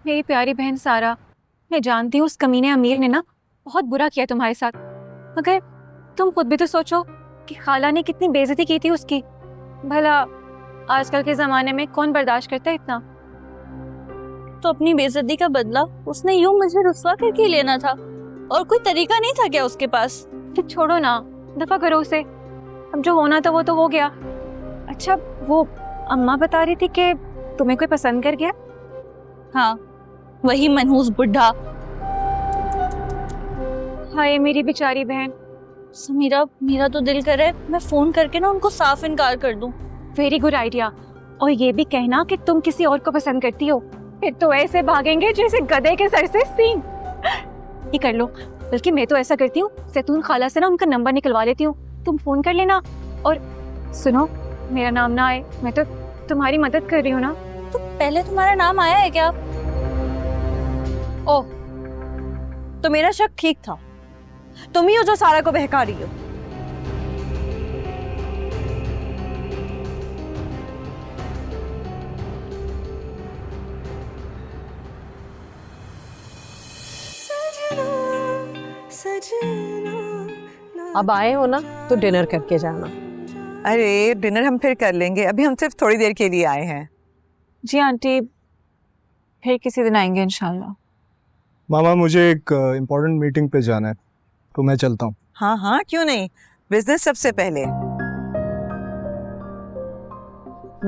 मेरी प्यारी बहन सारा, मैं जानती हूँ उस कमीने अमीर ने ना बहुत बुरा किया तुम्हारे साथ, मगर तुम खुद भी तो सोचो कि खाला ने कितनी बेइज्जती की थी उसकी। भला आजकल के जमाने में कौन बर्दाश्त करता है इतना। तो अपनी बेइज्जती का बदला उसने यूं मुझे रुस्वा करके लेना था, और कोई तरीका नहीं था क्या उसके पास? तो छोड़ो ना, दफा करो उसे। अब जो होना था वो तो हो गया। अच्छा, वो अम्मा बता रही थी कि तुम्हें कोई पसंद कर गया। हाँ, वही मनहूस बुढ़ा। हाय मेरी बेचारी बहन। समीरा, मेरा तो दिल कर रहा है मैं फोन करके ना उनको साफ इनकार कर दूं। Very good idea. और ये भी कहना कि तुम किसी और को पसंद करती हो, फिर तो ऐसे भागेंगे जैसे गधे के सर से सींग। ये कर लो। बल्कि मैं तो ऐसा करती हूँ, जैतून खाला से ना उनका नंबर निकलवा लेती हूँ, तुम फोन कर लेना। और सुनो, मेरा नाम ना आए, मैं तो तुम्हारी मदद कर रही हूँ ना। तो पहले तुम्हारा नाम आया है क्या? ओह, तो मेरा शक ठीक था, तुम ही हो जो सारा को बहका रही हो। अब आए हो ना तो डिनर करके जाना। अरे डिनर हम फिर कर लेंगे, अभी हम सिर्फ थोड़ी देर के लिए आए हैं। जी आंटी, फिर किसी दिन आएंगे इंशाल्लाह। मामा मुझे एक इम्पोर्टेंट मीटिंग पे जाना है, तो मैं चलता हूँ। हाँ हाँ, क्यों नहीं, बिजनेस सबसे पहले।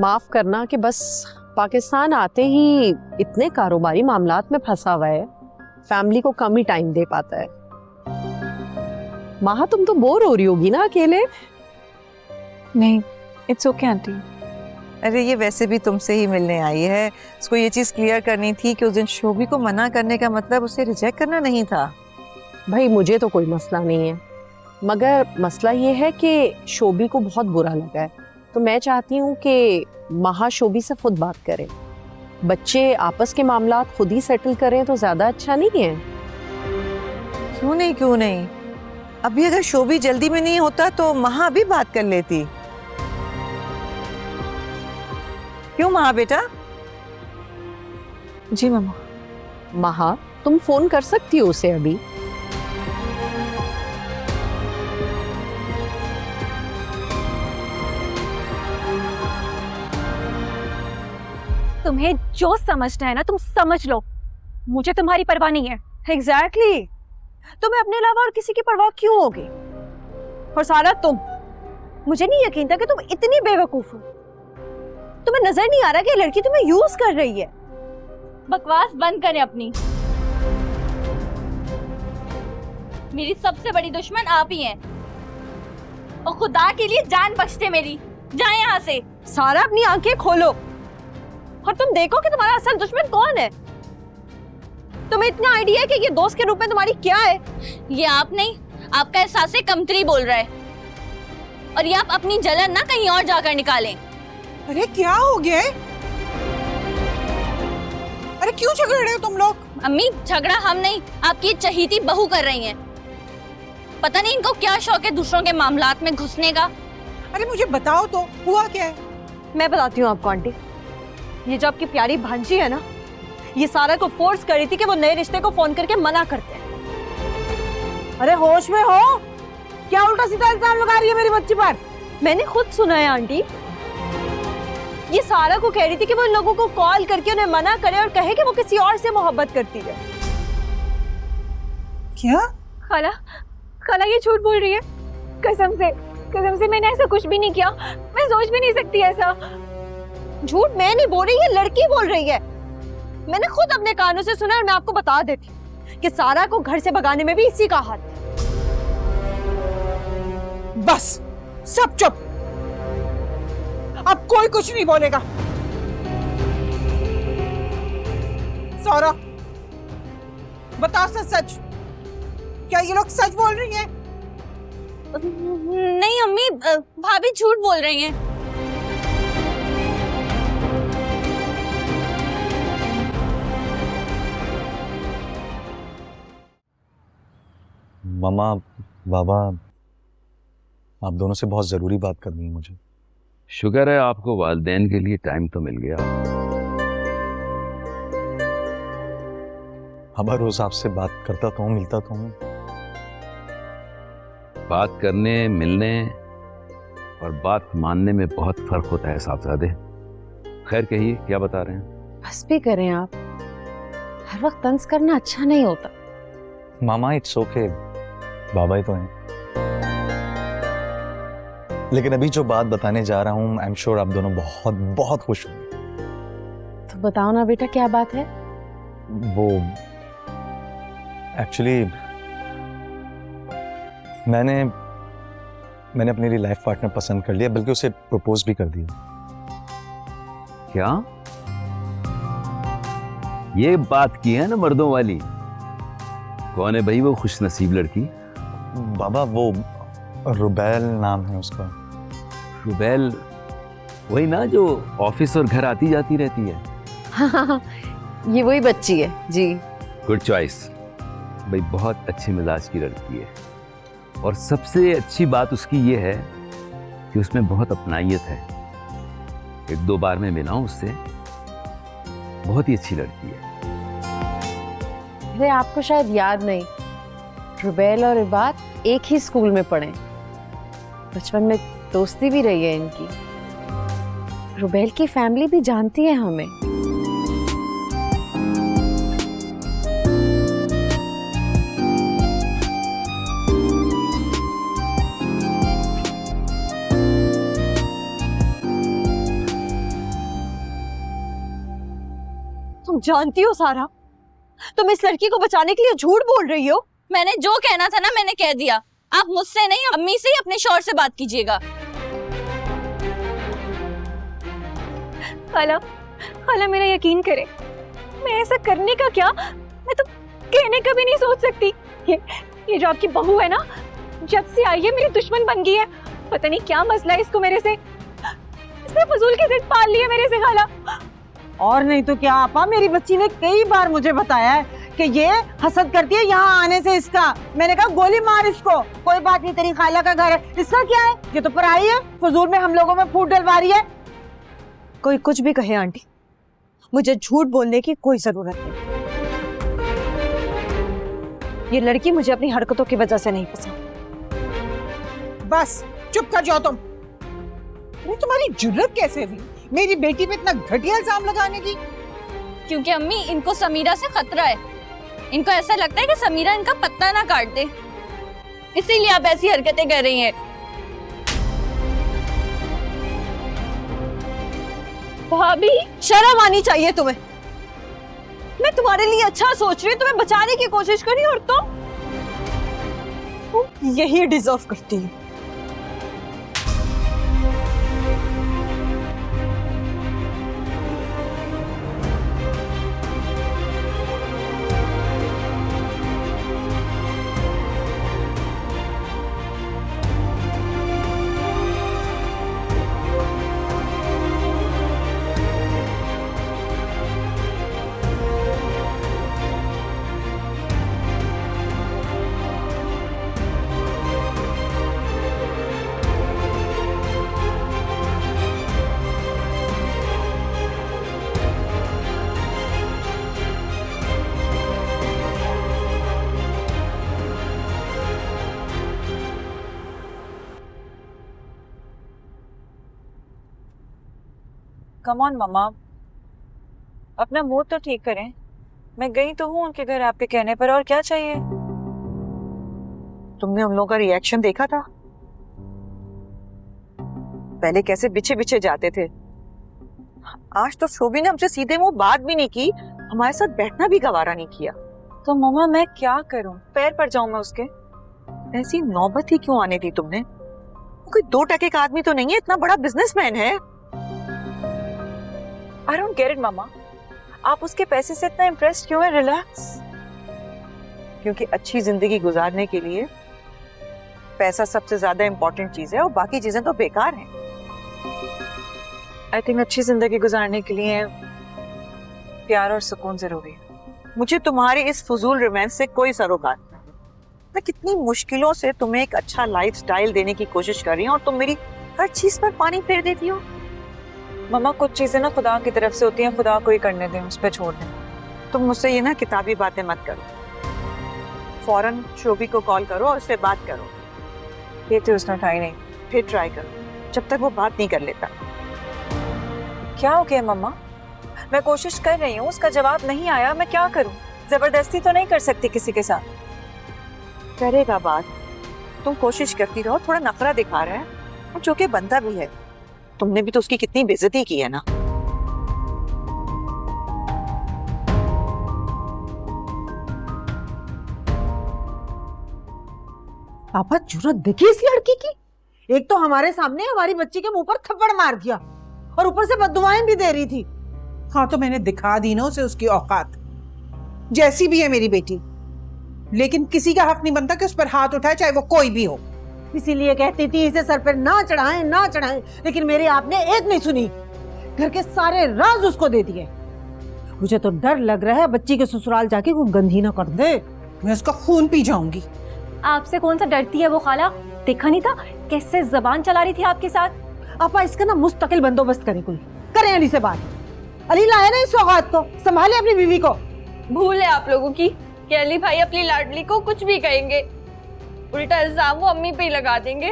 माफ करना कि बस पाकिस्तान आते ही इतने कारोबारी मामलात में फंसा हुआ है, फैमिली को कम ही टाइम दे पाता है। माहा, तुम तो बोर हो रही होगी ना अकेले? नहीं, इट्स ओके आंटी। अरे ये वैसे भी तुमसे ही मिलने आई है, उसको ये चीज़ क्लियर करनी थी कि उस दिन शोभी को मना करने का मतलब उसे रिजेक्ट करना नहीं था। भाई मुझे तो कोई मसला नहीं है, मगर मसला ये है कि शोभी को बहुत बुरा लगा है, तो मैं चाहती हूँ कि माहा शोभी से खुद बात करें। बच्चे आपस के मामलात खुद ही सेटल करें तो ज्यादा अच्छा नहीं है? क्यों नहीं, क्यों नहीं, अभी अगर शोभी जल्दी में नहीं होता तो महा भी बात कर लेती। क्यों महा बेटा? जी मम्मा। माहा, तुम फोन कर सकती हो उसे अभी। तुम्हें जो समझना है ना तुम समझ लो, मुझे तुम्हारी परवाह नहीं है। एग्जैक्टली, तुम्हें अपने अलावा और किसी की परवाह क्यों होगी? और सारा तुम, मुझे नहीं यकीन था कि तुम इतनी बेवकूफ हो। तुम्हें नजर नहीं आ रहा कि लड़की तुम्हें यूज कर रही है? बकवास बंद करें अपनी। मेरी सबसे बड़ी दुश्मन आप ही हैं, और खुदा के लिए जान बख्शते मेरी। जाए यहाँ से। सारा अपनी आंखें खोलो और तुम देखो कि तुम्हारा असल दुश्मन कौन है। तुम्हें इतना आइडिया है कि ये दोस्त के रूप में तुम्हारी क्या है? ये आप नहीं, आपका एहसास कमतरी बोल रहा है, और ये आप अपनी जलन ना कहीं और जाकर निकालें। अरे क्या हो गया है? अरे क्यों झगड़ रहे हो तुम लोग? अम्मी, झगड़ा हम नहीं, आपकी चहीती बहू कर रही हैं। पता नहीं इनको क्या शौक है दूसरों के मामलात में घुसने का। अरे मुझे बताओ तो, हुआ क्या है? मैं बताती हूँ आपको आंटी। ये जो आपकी प्यारी भांजी है ना, ये सारा को फोर्स कर रही थी कि वो नए रिश्ते को फोन करके मना करते हैं। अरे होश में हो क्या? उल्टा सीधा इल्जाम लगा रही है मेरी बच्ची पर। मैंने खुद सुना है आंटी। ये सारा को कह रही थी कि वो इन लोगों को कॉल करके उन्हें मना करे और कहे कि वो किसी और से मोहब्बत करती है। क्या? खाला, खाला ये झूठ बोल रही है। कसम से मैंने ऐसा कुछ भी नहीं किया। मैं सोच भी नहीं सकती ऐसा। झूठ मैं नहीं बोल रही, ये लड़की बोल रही है। मैंने खुद अपने कानों से सुना और मैं आपको बता देती हूँ कि सारा को घर से भगाने में भी इसी का हाथ है। बस सब चुप, अब कोई कुछ नहीं बोलेगा। सौरा, बता सच सच, क्या ये लोग सच बोल रही हैं? नहीं अम्मी, भाभी झूठ बोल रही हैं। मामा, बाबा, आप दोनों से बहुत ज़रूरी बात करनी है मुझे। शुक्र है आपको वालिदैन के लिए टाइम तो मिल गया। बाबा रोज आपसे बात करता तो हूँ, मिलता तो हूँ। बात करने, मिलने और बात मानने में बहुत फर्क होता है साहबजादे। खैर कहिए, क्या बता रहे हैं? बस भी करें आप, हर वक्त तंज करना अच्छा नहीं होता। मामा इट्स ओके, बाबा ही तो हैं। लेकिन अभी जो बात बताने जा रहा हूँ, आई एम श्योर आप दोनों बहुत बहुत खुश होंगे। तो बताओ ना बेटा, क्या बात है? वो एक्चुअली मैंने अपने लिए लाइफ पार्टनर पसंद कर लिया, बल्कि उसे प्रपोज भी कर दिया। क्या ये बात की है ना मर्दों वाली? कौन है भाई वो खुश नसीब लड़की? बाबा वो रुबैल नाम है उसका। रुबैल? वही ना जो ऑफिस और घर आती जाती रहती है? हाँ, ये वही बच्ची है जी। गुड चॉइस भाई, बहुत अच्छे मिजाज की लड़की है। और सबसे अच्छी बात उसकी ये है कि उसमें बहुत अपनाइयत है। एक दो बार मैं मिला हूं उससे, बहुत ही अच्छी लड़की है। अरे आपको शायद याद नहीं, रुबैल और इबाद एक ही स्कूल में पढ़े, बचपन में दोस्ती भी रही है इनकी। रुबैल की फैमिली भी जानती है हमें। तुम जानती हो सारा, तुम इस लड़की को बचाने के लिए झूठ बोल रही हो। मैंने जो कहना था ना मैंने कह दिया। आप मुझसे नहीं, अम्मी से ही अपने शौहर से बात कीजिएगा। खाला, खाला मेरा यकीन करे, मैं ऐसा करने का क्या, मैं तो कहने का भी नहीं सोच सकती। ये जो आपकी बहू है ना, जब से आई है मेरी दुश्मन बन गई है। पता नहीं क्या मसला है इसको मेरे से, इसने फजूल की जिद पाल ली है मेरे से खाला। और नहीं तो क्या आपा, मेरी बच्ची ने कई बार मुझे बताया है कि ये हसद करती है यहाँ आने से इसका। मैंने कहा गोली मार इसको, कोई बात नहीं, तेरी खाला का घर है, इसका क्या है, ये तो पराई है, फजूल में हम लोगों में फूट डलवा रही है। कोई कुछ भी कहे आंटी, मुझे झूठ बोलने की कोई जरूरत नहीं। ये लड़की मुझे अपनी हरकतों की वजह से नहीं पसंद। बस चुप कर जाओ तुम। तुम्हारी जुर्रत कैसे हुई मेरी बेटी पे इतना घटिया इल्जाम लगाने की? क्योंकि अम्मी, इनको समीरा से खतरा है। इनको ऐसा लगता है कि समीरा इनका पत्ता ना काट दे, इसीलिए आप ऐसी हरकतें कर रही हैं। भाभी, शर्म आनी चाहिए तुम्हें। मैं तुम्हारे लिए अच्छा सोच रही हूँ, तुम्हें बचाने की कोशिश करी और तुम यही डिजर्व करती हो। कम ऑन मम्मा, अपना मूड तो ठीक करें। मैं गई तो हूँ उनके घर आपके कहने पर, और क्या चाहिए? तुमने उन लोगों का रिएक्शन देखा था? पहले कैसे बिछे बिछे जाते थे, आज तो शोभी ने हमसे सीधे मुंह बात भी नहीं की, हमारे साथ बैठना भी गवारा नहीं किया। तो मम्मा मैं क्या करूं, पैर पर जाऊं मैं उसके? ऐसी नौबत ही क्यों आने दी तुमने? कोई 2 टके का आदमी तो नहीं है, इतना बड़ा बिजनेसमैन है। आई डोंट गेट इट मम्मा, आप उसके पैसे से इतना इम्प्रेस्ड क्यों है? रिलैक्स। क्योंकि अच्छी जिंदगी गुजारने के लिए पैसा सबसे ज्यादा इंपॉर्टेंट चीज है और बाकी चीजें तो बेकार हैं। आई थिंक अच्छी जिंदगी गुजारने के लिए प्यार और सुकून जरूरी है। मुझे तुम्हारे इस फजूल रोमांस से कोई सरोकार नहीं। मैं कितनी मुश्किलों से तुम्हें एक अच्छा लाइफस्टाइल देने की कोशिश कर रही हूँ और तुम मेरी हर चीज पर पानी फेर देती हो। मम्मा कुछ चीजें ना खुदा की तरफ से होती हैं, खुदा को ही करने दें, उस पर छोड़ दें। तुम मुझसे ये ना किताबी बातें मत करो, फौरन शोभी को कॉल करो और उससे बात करो। ये तो उसने उठाई नहीं। फिर ट्राई करो जब तक वो बात नहीं कर लेता। क्या हो गया मम्मा? मैं कोशिश कर रही हूँ, उसका जवाब नहीं आया, मैं क्या करूँ? जबरदस्ती तो नहीं कर सकती किसी के साथ। करेगा बात, तुम कोशिश करती रहो। थोड़ा नखरा दिखा रहा है और जो कि बनता भी है। तुमने भी तो उसकी कितनी बेइज्जती की है ना। पापा जुर्रत देखिए इस लड़की की, एक तो हमारे सामने हमारी बच्ची के मुंह पर थप्पड़ मार दिया और ऊपर से बददुआएं भी दे रही थी। हाँ तो मैंने दिखा दी ना उसे उसकी औकात, जैसी भी है मेरी बेटी, लेकिन किसी का हक नहीं बनता कि उस पर हाथ उठाए, चाहे वो कोई भी हो। इसीलिए कहती थी इसे सर पर ना चढ़ाएं ना चढ़ाएं, लेकिन मेरी आपने एक नहीं सुनी, घर के सारे राज उसको दे दिए। मुझे तो डर लग रहा है बच्ची के ससुराल जाके कोई गंदी ना कर दे। मैं उसका खून पी जाऊंगी। आपसे कौन सा डरती है वो खाला? देखा नहीं था कैसे जबान चला रही थी आपके साथ? आपा इसका ना मुस्तकिल बंदोबस्त करे, कोई करें अली से बात। अली लाया ना इस सौगात को, संभाले अपनी बीवी को। भूल है आप लोगों की कि अली भाई अपनी लाडली को कुछ भी कहेंगे, उल्टा इल्जाम वो अम्मी पे ही लगा देंगे।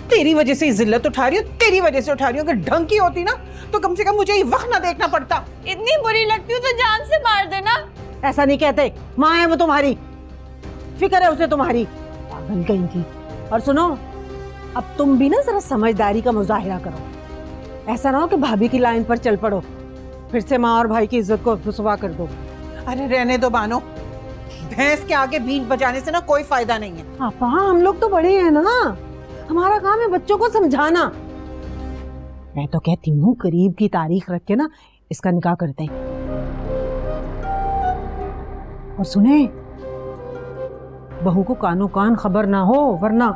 तेरी वजह से जिल्लत उठा रही हो, तेरी वजह से उठा रही हो। अगर ढंग की होती ना तो कम से कम मुझे ये वक्त ना देखना पड़ता। इतनी बुरी लगती हो तो जान से मार देना। ऐसा नहीं कहते, माँ है वो तुम्हारी, फिक्र है उसे तुम्हारी, पागल कहीं की। और सुनो, अब तुम भी ना जरा समझदारी का मुजाहिरा करो। ऐसा ना हो कि भाभी की लाइन पर चल पड़ो, फिर से माँ और भाई की इज्जत को रुसवा कर दो। अरे रहने दो बानो, भैंस के आगे बीन बजाने से ना कोई फायदा नहीं है। पापा हम लोग तो बड़े हैं ना, हमारा काम है बच्चों को समझाना। मैं तो कहती हूँ करीब की तारीख रख के ना इसका निकाह करते हैं। और सुने, बहू को कानो कान खबर ना हो, वरना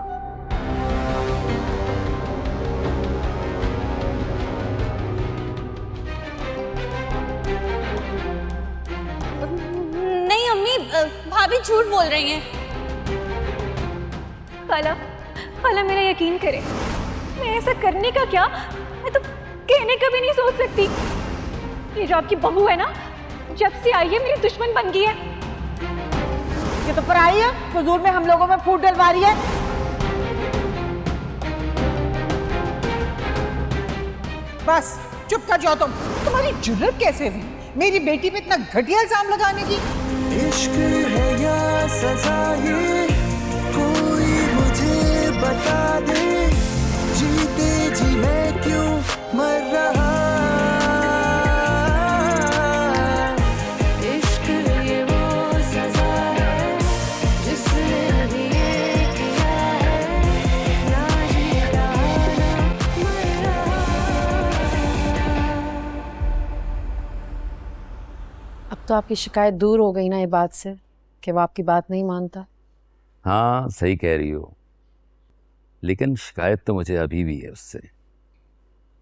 नहीं अम्मी, भाभी झूठ बोल रही हैं। खाला, खाला मेरा यकीन करे, मैं ऐसा करने का क्या, मैं तो कहने का भी नहीं सोच सकती। ये जो आपकी बहू है ना, जब से आई है मेरी दुश्मन बन गई है। ये तो पराई है, फजूल में हम लोगों में फूट डलवा रही है। बस चुप कर जाओ तुम। तुम्हारी जुर्रत कैसे हुई मेरी बेटी पे इतना घटिया इल्जाम लगाने की? इश्क है या सजा ये कोई मुझे बता दे, जीते जी मैं क्यों मर रहा। इश्क ये वो सजा है जिसने भी ये किया है, ना जी रहा ना मर रहा। अब तो आपकी शिकायत दूर हो गई ना ये बात से कि वो आपकी बात नहीं मानता। हाँ सही कह रही हो, लेकिन शिकायत तो मुझे अभी भी है उससे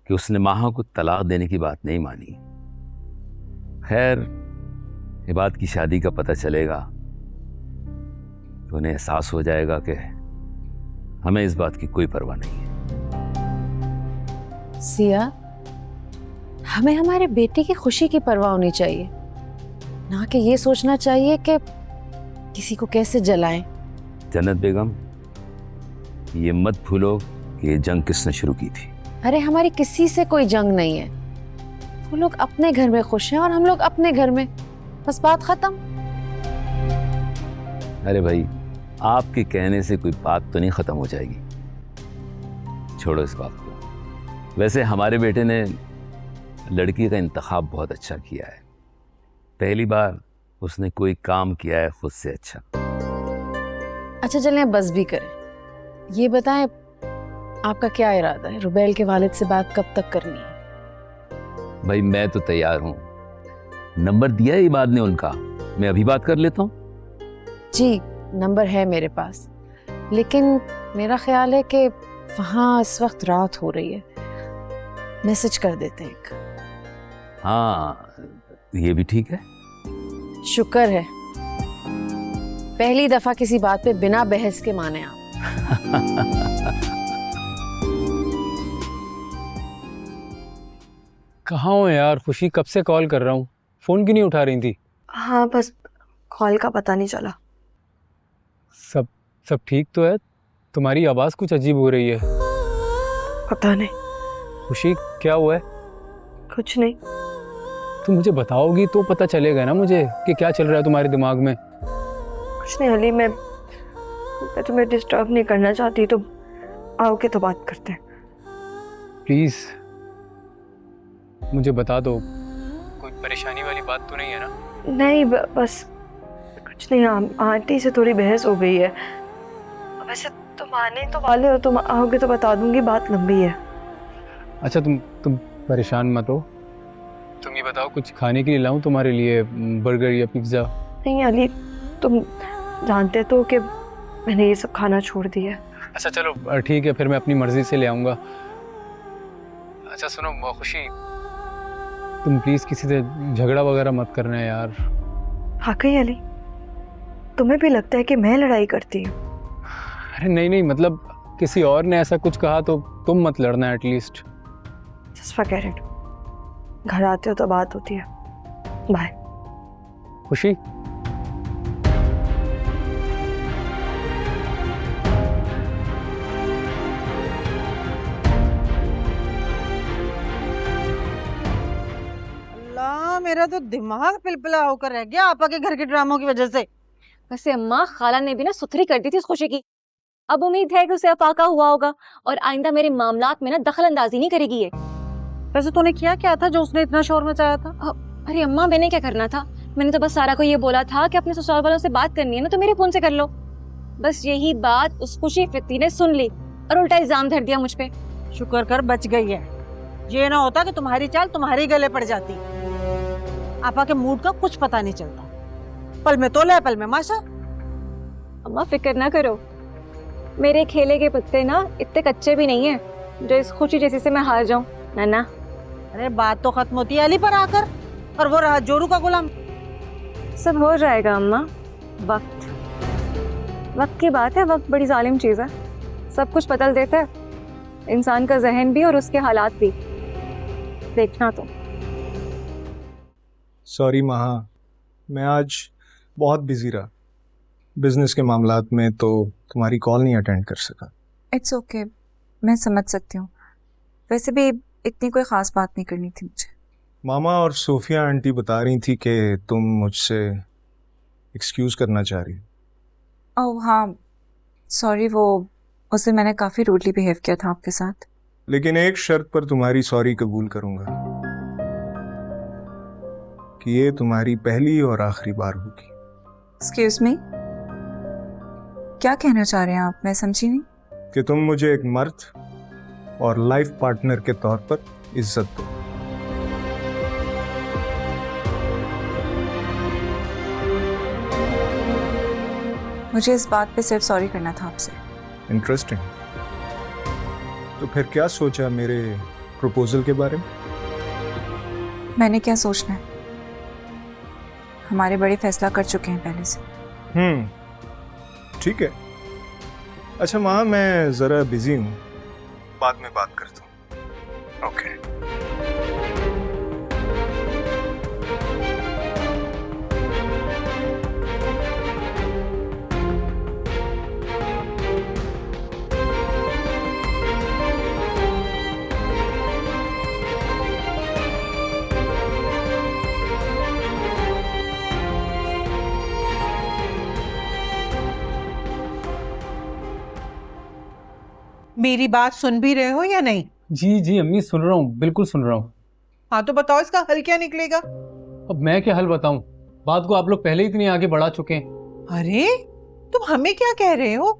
कि उसने माहा को तलाक देने की बात नहीं मानी। खैर, ये बात की शादी का पता चलेगा तो उन्हें एहसास हो जाएगा कि हमें इस बात की कोई परवाह नहीं है। सिया, हमें हमारे बेटे की खुशी की परवाह होनी चाहिए, ना कि ये सोचना चाहिए कि किसी को कैसे जलाएं। जन्नत बेगम, ये मत भूलो कि ये जंग किसने शुरू की थी। अरे हमारी किसी से कोई जंग नहीं है, वो लोग अपने घर में खुश हैं और हम लोग अपने घर में, बस बात खत्म। अरे भाई, आपके कहने से कोई बात तो नहीं खत्म हो जाएगी, छोड़ो इस बात को। वैसे हमारे बेटे ने लड़की का इंतखाब बहुत अच्छा किया है, पहली बार उसने कोई काम किया है खुद से अच्छा। अच्छा चलें, बस भी करें। ये बताएं, आपका क्या इरादा है? रुबैल के वालिद से बात कब तक करनी है? भाई मैं तो तैयार हूँ, नंबर दिया है इबाद ने उनका, मैं अभी बात कर लेता हूँ। जी नंबर है मेरे पास, लेकिन मेरा ख्याल है कि वहाँ इस वक्त रात हो रही है, मैसेज कर देते हैं एक। हाँ ये भी ठीक है। शुक्र है, पहली दफा किसी बात पे बिना बहस के माने आप। कहाँ हो यार? खुशी कब से कॉल कर रहा हूँ, फोन क्यों नहीं उठा रही थी? हाँ, बस कॉल का पता नहीं चला। सब सब ठीक तो है? तुम्हारी आवाज़ कुछ अजीब हो रही है। पता नहीं। खुशी, क्या हुआ है? कुछ नहीं। तुम मुझे बताओगी तो पता चलेगा ना मुझे कि क्या चल रहा है तुम्हारे दिमाग में। कुछ नहीं अली, मैं तुम्हें डिस्टर्ब नहीं करना चाहती, तो आओगे तो बात करते हैं। प्लीज़ मुझे बता दो, कोई परेशानी वाली बात तो नहीं है ना? नहीं, बस कुछ नहीं। आंटी से थोड़ी बहस हो गई है। वैसे तुम आने तो वाले हो, तुम आओगे तो बता दूंगी, बात लंबी है। अच्छा, तुम परेशान मत हो। तुम ये बताओ, कुछ खाने के लिए लाऊं तुम्हारे लिए, बर्गर या पिज्ज़ा? नहीं अली, तुम जानते तो कि मैंने ये सब खाना छोड़ दिया है। अच्छा चलो ठीक है, फिर मैं अपनी मर्ज़ी से ले आऊँगा। अच्छा सुनो खुशी, तुम प्लीज़ किसी से झगड़ा वगैरह मत करना यार। वाकई अली, तुम्हें भी लगता है कि मैं लड़ाई करती हूँ? अरे नहीं, मतलब किसी और ने ऐसा कुछ कहा तो तुम मत लड़ना एटलीस्ट। Just forget it. घर आते हो तो बात होती है। बाय। खुशी, अल्लाह, मेरा तो दिमाग पिलपिला होकर रह गया आपा के घर के ड्रामों की वजह से। वैसे अम्मा, खाला ने भी ना सुथरी कर दी थी इस खुशी की। अब उम्मीद है कि उसे अफाका हुआ होगा और आइंदा मेरे मामलात में ना दखल अंदाजी नहीं करेगी ये। वैसे तूने किया क्या था जो उसने इतना शोर मचाया था? अरे अम्मा, मैंने क्या करना था? मैंने तो बस सारा को ये बोला था कि अपने ससुराल वालों से बात करनी है ना तो मेरे फोन से कर लो। बस यही बात उस खुशी फिती ने सुन ली और उल्टा इल्जाम धर दिया मुझ पे। शुक्र कर बच गई है। ये ना होता कि तुम्हारी चाल तुम्हारे गले पड़ जाती। आपा के मूड का कुछ पता नहीं चलता, पल में तोला पल में माशा। अम्मा फिक्र ना करो, मेरे खेले के पत्ते ना इतने कच्चे भी नहीं है जो इस खुशी जैसी से मैं हार जाऊं। ना। अरे बात तो खत्म होती है अली पर आकर, और वो रहा जोरू का गुलाम। सब हो जाएगा अम्मा, वक्त की बात है। वक्त बड़ी जालिम चीज़ है, सब कुछ बदल देता है, इंसान का जहन भी और उसके हालात भी। देखना तो। सॉरी महा, मैं आज बहुत बिजी रहा बिजनेस के मामलात में, तो तुम्हारी कॉल नहीं अटेंड कर सका। इट्स ओके, मैं समझ सकती हूँ। वैसे भी इतनी कोई ख़ास बात नहीं करनी थी मुझे। मामा और सोफिया आंटी बता रही थी कि तुम मुझसे एक्सक्यूज़ करना चाह रही हो। ओह हाँ, सॉरी, वो उस दिन मैंने काफ़ी रूडली बिहेव किया था आपके साथ। लेकिन एक शर्त पर तुम्हारी सॉरी कबूल करूंगा कि ये तुम्हारी पहली और आखिरी बार होगी। एक्सक्यूज मी, क्या कहना चाह रहे हैं आप? मैं समझी नहीं। कि तुम मुझे एक मर्द और लाइफ पार्टनर के तौर पर इज्जत दो। मुझे इस बात पे सिर्फ सॉरी करना था आपसे। इंटरेस्टिंग। तो फिर क्या सोचा मेरे प्रपोजल के बारे में? मैंने क्या सोचना है, हमारे बड़े फैसला कर चुके हैं पहले से। ठीक है। अच्छा माँ, मैं ज़रा बिजी हूँ, बाद में बात करता हूँ। ओके। मेरी बात सुन भी रहे हो या नहीं? जी अम्मी, सुन रहा हूँ, बिल्कुल सुन रहा हूँ। हाँ तो बताओ इसका हल क्या निकलेगा? अब मैं क्या हल बताऊं? बात को आप लोग पहले ही इतनी आगे बढ़ा चुके हैं। अरे तुम हमें क्या कह रहे हो?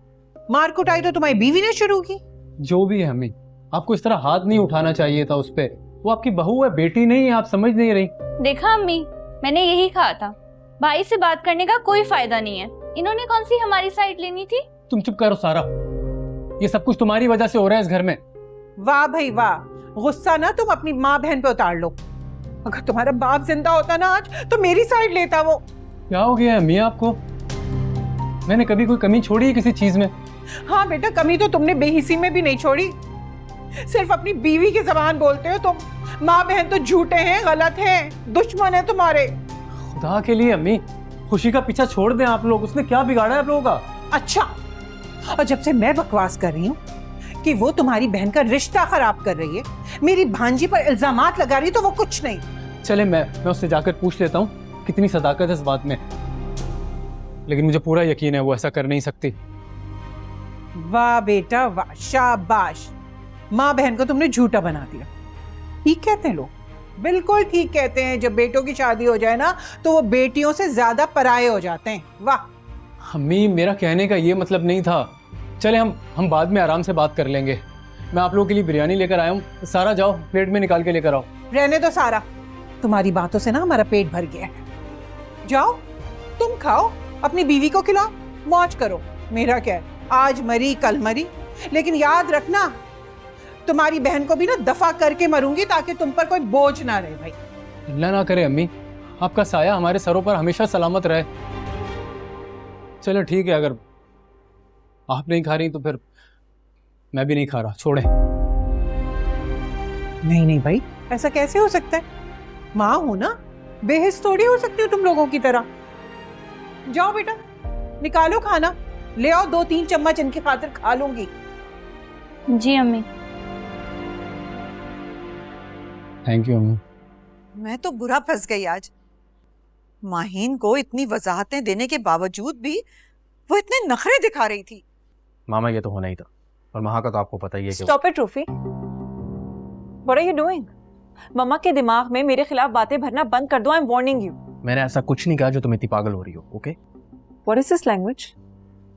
मार कुटाई तो तुम्हारी बीवी ने शुरू की। जो भी है अम्मी, आपको इस तरह हाथ नहीं उठाना चाहिए था उस पे। वो आपकी बहू है, बेटी नहीं है, आप समझ नहीं रही। देखा अम्मी, मैंने यही कहा था, भाई से बात करने का कोई फायदा नहीं है। इन्होंने कौन सी हमारी साइड लेनी थी? तुम चुप करो सारा, ये सब कुछ तुम्हारी वजह से हो रहा है इस घर में। वाह भाई वाह, गुस्सा ना तुम अपनी माँ बहन पे उतार लो। अगर तुम्हारा बाप जिंदा होता ना आज, तो मेरी साइड लेता वो। क्या हो गया अम्मी आपको? मैंने कभी कोई कमी छोड़ी है किसी चीज में? हाँ बेटा, कमी तो तुमने बेहिसी में भी नहीं छोड़ी। सिर्फ अपनी बीवी की जबान बोलते हो तुम। माँ बहन तो झूठे हैं, गलत हैं, दुश्मन है तुम्हारे। खुदा के लिए अम्मी, खुशी का पीछा छोड़ दें आप लोग। उसने क्या बिगाड़ा है आप लोगों का? अच्छा, और जब से मैं बकवास कर रही हूँ कि वो तुम्हारी बहन का रिश्ता खराब कर रही है, मेरी भांजी पर इल्जामात लगा रही है, तो वो कुछ नहीं। चले मैं उससे जाकर पूछ लेता हूँ कितनी सदाकत है इस बात में, लेकिन मुझे पूरा यकीन है वो ऐसा कर नहीं सकती। वाह बेटा वाह, शाबाश। माँ बहन को तुमने झूठा बना दिया। ठीक कहते हैं लोग, बिल्कुल ठीक कहते हैं। जब बेटों की शादी हो जाए ना तो वो बेटियों से ज्यादा पराये हो जाते हैं। वाह। अम्मी, मेरा कहने का ये मतलब नहीं था। चले हम बाद में आराम से बात कर लेंगे। मैं आप लोगों के लिए बिरयानी लेकर आया हूँ। सारा जाओ प्लेट में निकाल के लेकर आओ। रहने दो सारा, तुम्हारी बातों से ना हमारा पेट भर गया है। जाओ तुम खाओ, अपनी बीवी को खिलाओ, मौज करो। मेरा क्या है, आज मरी कल मरी, लेकिन याद रखना तुम्हारी बहन को भी ना दफा करके मरूंगी ताकि तुम पर कोई बोझ ना रहे। भाई अल्लाह ना करे अम्मी, आपका साया हमारे सरों पर हमेशा सलामत रहे। चलो ठीक है, अगर आप नहीं खा रही तो फिर मैं भी नहीं खा रहा, छोड़े। नहीं भाई, ऐसा कैसे हो सकता है? माँ हो ना, बेहिस थोड़ी हो सकती हो तुम लोगों की तरह। जाओ बेटा निकालो खाना, ले आओ 2-3 चम्मच, इनकी खातिर खा लूंगी। जी अम्मी। थैंक यू अम्मी। मैं तो बुरा फंस गई आज। माहीन को इतनी वजाहतें देने के बावजूद भी वो इतने नखरे दिखा रही थी। मामा ये तो होना ही था, और महा का तो आपको पता ही है कि stop it Rufi, what are you doing? मम्मा के दिमाग में मेरे खिलाफ बातें भरना बंद कर दो। I am warning you. मैंने ऐसा कुछ नहीं कहा जो तुम इतनी पागल हो रही हो। Okay, what is this language?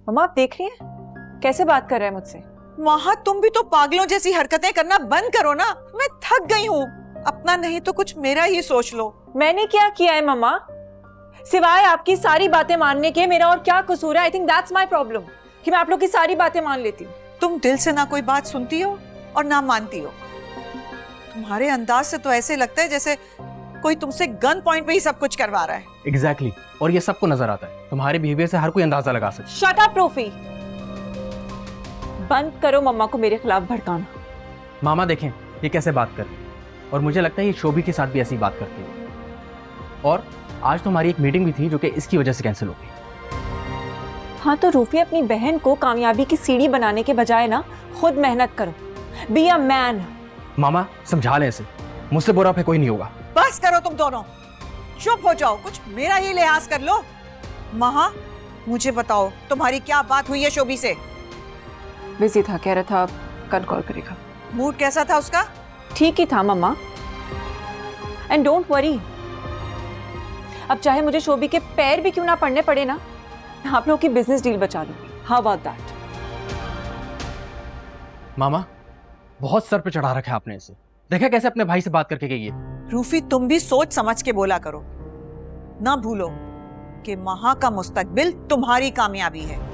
मम्मा आप देख रही हैं कैसे बात कर रहा है मुझसे? वहां तुम भी तो पागलों जैसी हरकतें करना बंद करो ना। मैं थक गई हूँ। अपना नहीं तो कुछ मेरा ही सोच लो। मैंने क्या किया है मम्मा, सिवाय आपकी सारी बातें मानने के? मेरा और क्या कसूर है? I think that's my problem कि मैं आप लोग की सारी बातें मान लेती हूँ। तुम दिल से ना कोई बात सुनती हो और ना मानती हो। तुम्हारे अंदाज से तो ऐसे लगता है जैसे कोई तुमसे गन पॉइंट पे ही सब कुछ करवा रहा है। एग्जैक्टली, और ये सबको नजर आता है। तुम्हारे बिहेवियर से हर कोई अंदाजा लगा सकता है। शट अप रूफी, बंद करो मम्मा को मेरे खिलाफ भड़काना। मामा देखें ये कैसे बात कर रही है, और मुझे लगता है ये शोभी के साथ भी ऐसी बात करती है। और आज तो हमारी एक मीटिंग भी थी जो कि इसकी वजह से कैंसिल हो गई। हाँ तो रूफी, अपनी बहन को कामयाबी की सीढ़ी बनाने के बजाय ना खुद मेहनत करो। Be a man. मामा समझा लें इसे, मुझसे बुरा पे कोई नहीं होगा। बस करो तुम दोनों, चुप हो जाओ, कुछ मेरा ही लिहाज कर लो। महा, मुझे बताओ तुम्हारी क्या बात हुई है शोभी से? बिजी था, कह रहा था कल कॉल करेगा। मूड कैसा था उसका? ठीक ही था मम्मा। एंड डोंट वरी, अब चाहे मुझे शोभी के पैर भी क्यों ना पड़ने पड़े ना, आप लोगों की बिजनेस डील बचा लूंगी। How about that? मामा बहुत सर पे चढ़ा रखा है आपने इसे। देखा कैसे अपने भाई से बात करके गई है। रूफी तुम भी सोच समझ के बोला करो। ना भूलो कि महा का मुस्तकबिल तुम्हारी कामयाबी है।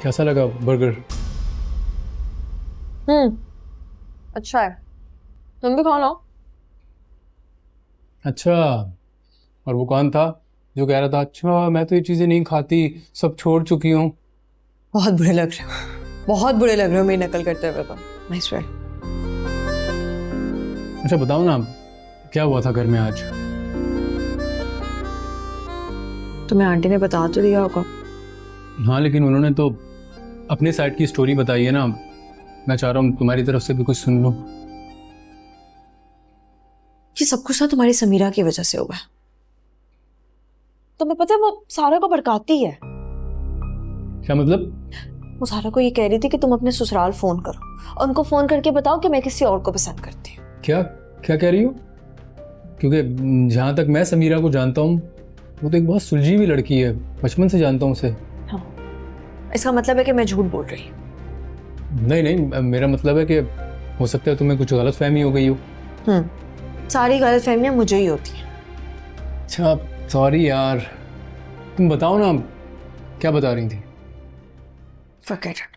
कैसा लगा बर्गर? अच्छा है, तुम भी खाओ ना। अच्छा, और वो कौन था जो कह रहा था अच्छा मैं तो ये चीजें नहीं खाती, सब छोड़ चुकी हूँ? बहुत बुरे लग रहे हो, बहुत बुरे लग रहे हो मेरी नकल करते हुए। तो I swear। अच्छा बताओ ना, क्या हुआ था घर में आज? तुम्हें आंटी ने बता तो दिया होगा। हाँ, लेकिन उन्होंने तो अपने साइड की स्टोरी बताई है ना। मैं चाह रहा हूँ तुम्हारी तरफ से भी कुछ सुन लूं। ये सब कुछ ना तुम्हारी समीरा की वजह से हुआ है। तुम्हें पता है वो सारा को भड़काती है। क्या मतलब? वो सारा को ये कह रही थी कि तुम अपने ससुराल फोन करो और उनको फोन करके बताओ कि मैं किसी और को पसंद करती हूँ। क्या क्या कह रही हो? क्योंकि जहाँ तक मैं समीरा को जानता हूँ वो तो एक बहुत सुलझी हुई लड़की है, बचपन से जानता हूँ उसे। हाँ, इसका मतलब है कि मैं झूठ बोल रही हूँ? नहीं नहीं, मेरा मतलब है कि हो सकता है तुम्हें कुछ गलत फहमी हो गई हो। सारी गलत फहमियाँ मुझे ही होती हैं। अच्छा सॉरी यार, तुम बताओ ना क्या बता रही थी? Forget it.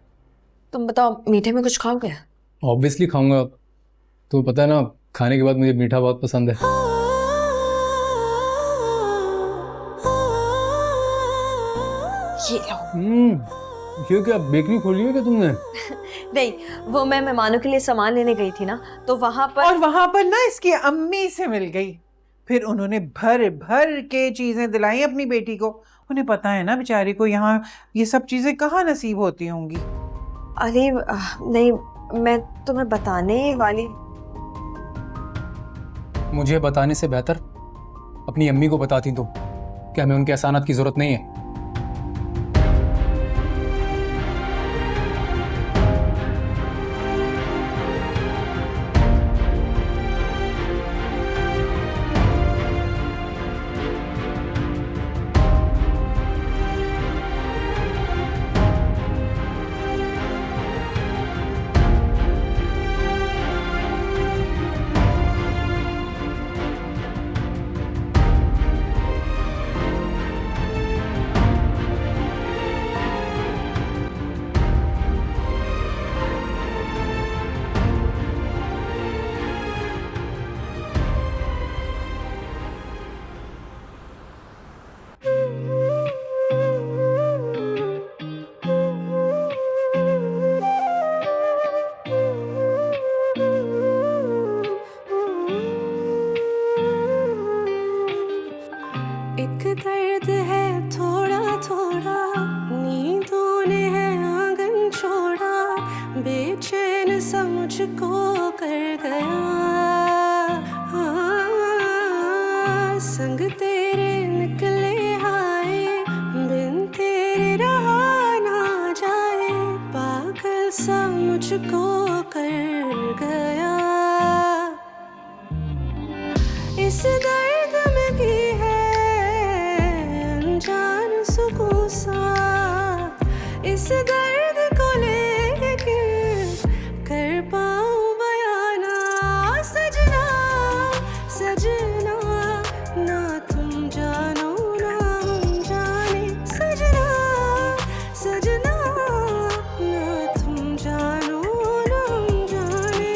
तुम बताओ, मीठे में कुछ खाओगे? ऑब्वियसली खाऊंगा। तुम्हें पता है ना, खाने के बाद मुझे मीठा बहुत पसंद है। ये लो। ये क्या बेकरी खोली है क्या तुमने? नहीं, वो मैं मेहमानों के लिए सामान लेने गई थी ना, तो वहां पर और वहां पर ना इसकी अम्मी से मिल गई। फिर उन्होंने भर भर के चीजें दिलाई अपनी बेटी को। उन्हें पता है ना बेचारी को यहाँ ये सब चीजें कहाँ नसीब होती होंगी। अरे नहीं, मैं तुम्हें बताने वाली। मुझे बताने से बेहतर अपनी अम्मी को बताती तुम कि हमें उनके एहसानात की जरूरत नहीं है। एक दर्द है थोड़ा थोड़ा, नींदों ने है आंगन छोड़ा, बेचैन सा मुझको कर गया। संग तेरे निकले आए, बिन तेरे रहा ना जाए, पागल सा मुझको कर गया। इस दर्द में भी है अनजान सुकून सा, इस दर्द को लेके कर पाऊं बयाना। सजना सजना, ना तुम जानो ना हम जाने, सजना सजना, ना तुम जानो ना हम जाने।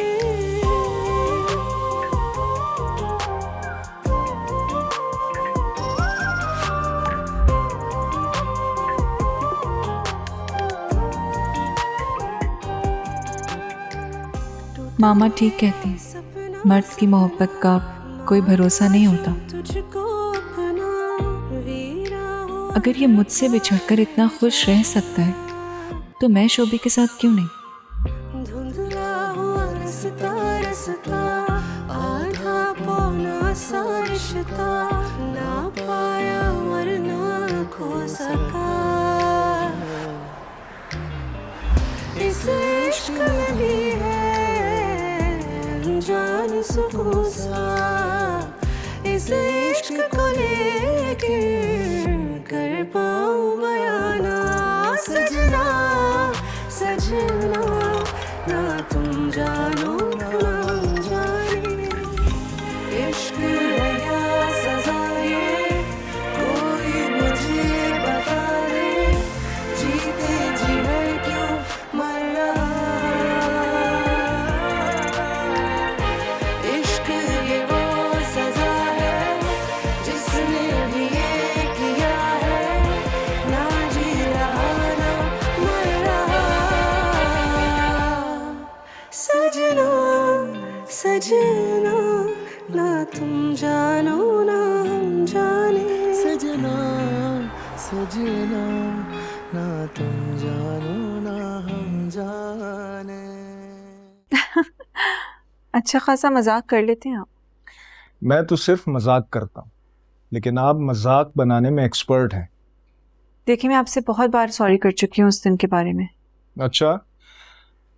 मामा ठीक कहती हैं, मर्द की मोहब्बत का कोई भरोसा नहीं होता। अगर ये मुझसे बिछड़कर इतना खुश रह सकता है, तो मैं शोभी के साथ क्यों नहीं? धुंधला हुआ रास्ता रास्ता, आधा पौना सा रिश्ता, ना पाया वरना खो सका। इस इश्क में भी है अनजान सुकून सा, इस इश्क को लेके कर पाऊं बयाना। सजना सजना, ना तुम जानो ना हम जाने, इश्क है या सजा ये कोई मुझे बता दे, जीते जी मैं क्यों मर रहा। इश्क ये वो सजा है जिसने भी ये किया है, ना जी रहा ना मर रहा। सजना सजना, ना तुम जानो ना हम जाने, सजना सजना, ना तुम जानो ना हम जाने। अच्छा खासा मजाक कर लेते हैं आप। मैं तो सिर्फ मजाक करता हूँ, लेकिन आप मजाक बनाने में एक्सपर्ट हैं। देखिए, मैं आपसे बहुत बार सॉरी कर चुकी हूँ उस दिन के बारे में। अच्छा,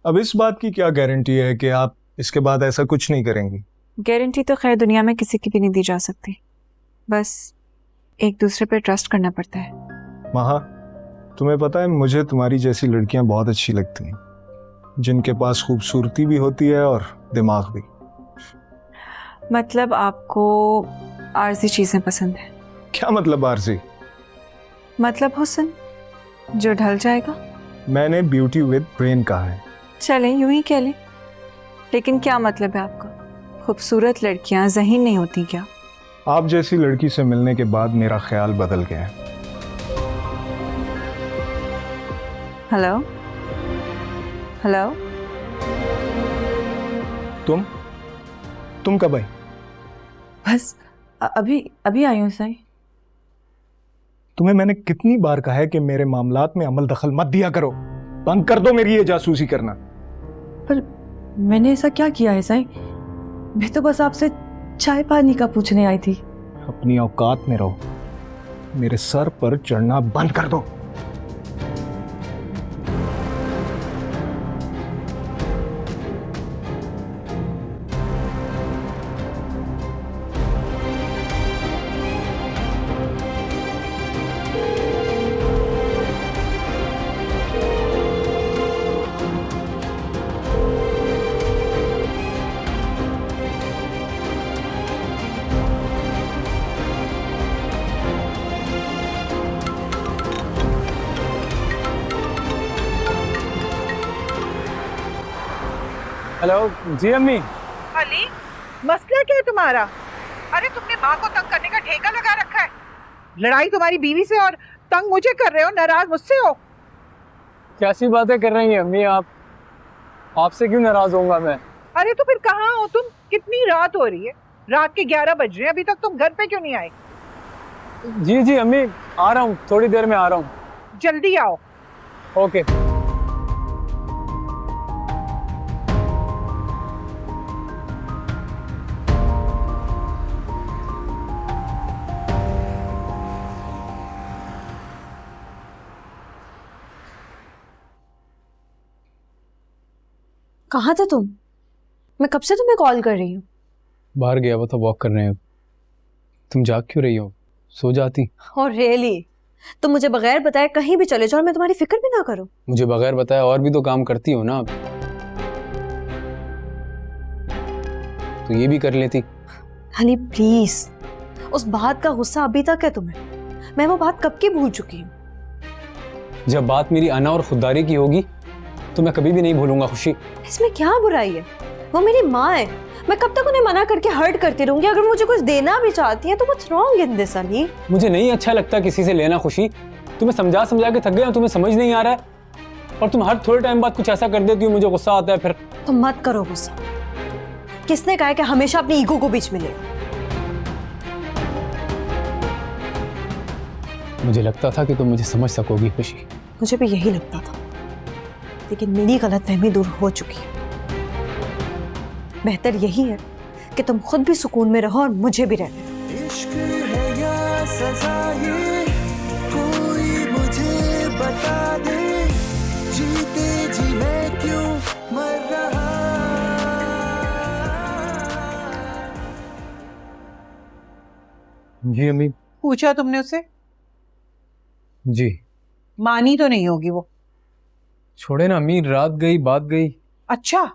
अब इस बात की क्या गारंटी है कि आप इसके बाद ऐसा कुछ नहीं करेंगी? गारंटी तो खैर दुनिया में किसी की भी नहीं दी जा सकती, बस एक दूसरे पे ट्रस्ट करना पड़ता है। महा, तुम्हें पता है मुझे तुम्हारी जैसी लड़कियां बहुत अच्छी लगती हैं, जिनके पास खूबसूरती भी होती है और दिमाग भी। मतलब आपको आरजी चीजें पसंद है? क्या मतलब आरजी? मतलब हुस्न, जो ढल जाएगा? मैंने ब्यूटी विद ब्रेन कहा है। चलें यूं ही कह लें, लेकिन क्या मतलब है आपका? खूबसूरत लड़कियां ज़हीन नहीं होती क्या? आप जैसी लड़की से मिलने के बाद मेरा ख्याल बदल गया है। हेलो हेलो, तुम कब आई? बस अभी आई हूँ साईं। तुम्हें मैंने कितनी बार कहा है कि मेरे मामलात में अमल दखल मत दिया करो, बंद कर दो मेरी ये जासूसी करना। पर मैंने ऐसा क्या किया है साईं? मैं तो बस आपसे चाय पानी का पूछने आई थी। अपनी औकात में रहो, मेरे सर पर चढ़ना बंद कर दो। हेलो जी अम्मी। अली, मसला क्या है तुम्हारा? अरे तुमने माँ को तंग करने का ठेका लगा रखा है। लड़ाई तुम्हारी बीवी से और तंग मुझे कर रहे हो, नाराज मुझसे हो। कैसी बातें कर रही हैं अम्मी आप? आपसे क्यों नाराज होऊंगा मैं? अरे तो फिर कहाँ हो तुम? कितनी रात हो रही है? रात के 11 बज रहे हैं, अभी तक तुम घर पे क्यों नहीं आए? जी जी अम्मी, आ रहा हूँ, थोड़ी देर में आ रहा हूँ। जल्दी आओ। ओके। कहाँ थे तुम? मैं कब से तुम्हें कॉल कर रही हूँ। बाहर गया हुआ था वॉक करने। तुम जाग क्यों रही हो? सो जाती। और रियली तुम मुझे बगैर बताए कहीं भी चले जाओ और मैं तुम्हारी फिक्र भी ना करूं। मुझे बगैर बताए और भी तो काम करती हो ना आप, तो ये भी कर लेती। हनी प्लीज, उस बात का गुस्सा अभी तक है तुम्हें। मैं वो बात कब की भूल चुकी हूँ। जब बात मेरी अना और खुददारी की होगी तो मैं कभी भी नहीं भूलूंगा खुशी। इसमें क्या बुराई है? वो मेरी माँ है, मैं कब तक उन्हें मना करके हर्ट करती रहूंगी? अगर मुझे कुछ देना भी चाहती है तो what's wrong in this Ali? मुझे नहीं अच्छा लगता किसी से लेना खुशी। तुम्हें समझा समझा के थक गया, तुम्हें समझ नहीं आ रहा है और तुम हर थोड़े टाइम बाद कुछ ऐसा कर देती हो, मुझे गुस्सा आता है फिर। तुम मत करो गुस्सा। किसने कहा कि हमेशा अपनी ईगो को बीच में ले? मुझे लगता था कि तुम मुझे समझ सकोगी खुशी। मुझे भी यही लगता था, लेकिन मेरी गलतफहमी दूर हो चुकी है। बेहतर यही है कि तुम खुद भी सुकून में रहो और मुझे भी रहने दो। इश्क है या सजा ये, कोई मुझे बता दे, जीते जी मैं क्यों मर रहा। जी अम्मी। पूछा तुमने उससे? जी। मानी तो नहीं होगी वो। छोड़े ना अम्मी, रात गई बात गई। अच्छा,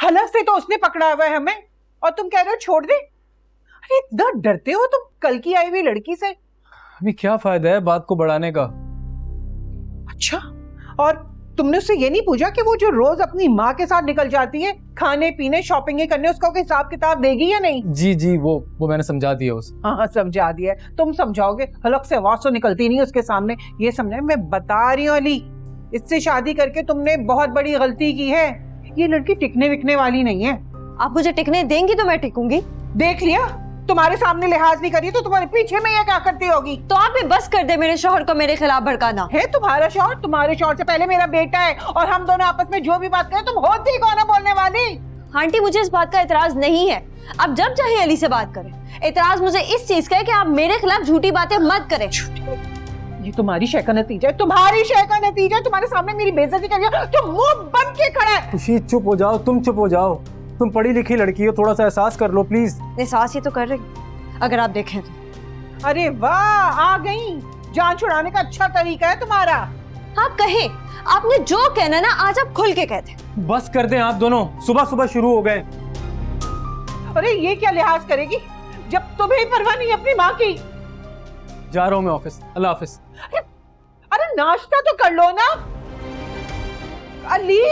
हलस से तो उसने पकड़ा हुआ है हमें और तुम कह रहे हो छोड़ दे। अरे इतना डरते हो तुम कल की आई हुई लड़की से? अभी क्या फायदा है बात को बढ़ाने का? अच्छा, और तुमने उससे ये नहीं पूछा कि वो जो रोज अपनी माँ के साथ निकल जाती है खाने पीने शॉपिंग करने, उसका कोई हिसाब किताब देगी या नहीं? जी जी, वो मैंने समझा दिया उसे। हाँ समझा दिया है। तुम समझाओगे? हलक से आवाज तो निकलती नहीं उसके सामने। ये समझा, मैं बता रही हूँ अली, इससे शादी करके तुमने बहुत बड़ी गलती की है। ये लड़की टिकने विकने वाली नहीं है। आप मुझे टिकने देंगी तो मैं टिकूंगी। देख लिया, तुम्हारे सामने लिहाज नहीं करी तो तुम्हारे पीछे में ये क्या करती होगी? तो आप भी बस कर दे मेरे शौहर को मेरे खिलाफ भड़काना। है तुम्हारा शौहर? तुम्हारे शौहर से पहले मेरा बेटा है और हम दोनों आपस में जो भी बात करें तुम होती कौन है बोलने वाली? आंटी मुझे इस बात का एतराज नहीं है, अब जब चाहे अली से बात करें। एतराज मुझे इस चीज का है कि आप मेरे खिलाफ झूठी बातें मत करें। ये तुम्हारी शय का नतीजा है, तुम्हारी शय का नतीजा है। तुम्हारे सामने मेरी बेइज्जती कर दिया तो मुंह बंद के खड़ा है। खुशी चुप हो जाओ, तुम चुप हो जाओ। तुम पढ़ी लिखी लड़की हो, थोड़ा सा एहसास कर लो प्लीज। एहसास ही तो कर रही अगर आप देखें तो। अरे वाह, आ गई। जान छुड़ाने का अच्छा तरीका है तुम्हारा। आप कहे, आपने जो कहना ना आज आप खुल के कहते। बस कर दें आप दोनों, सुबह सुबह शुरू हो गए। अरे ये क्या लिहाज करेगी जब तुम्हें परवाह नहीं अपनी माँ की? जा रहा हूँ मैं ऑफिस, अल्लाह हाफिज। अरे नाश्ता तो कर लो ना। अली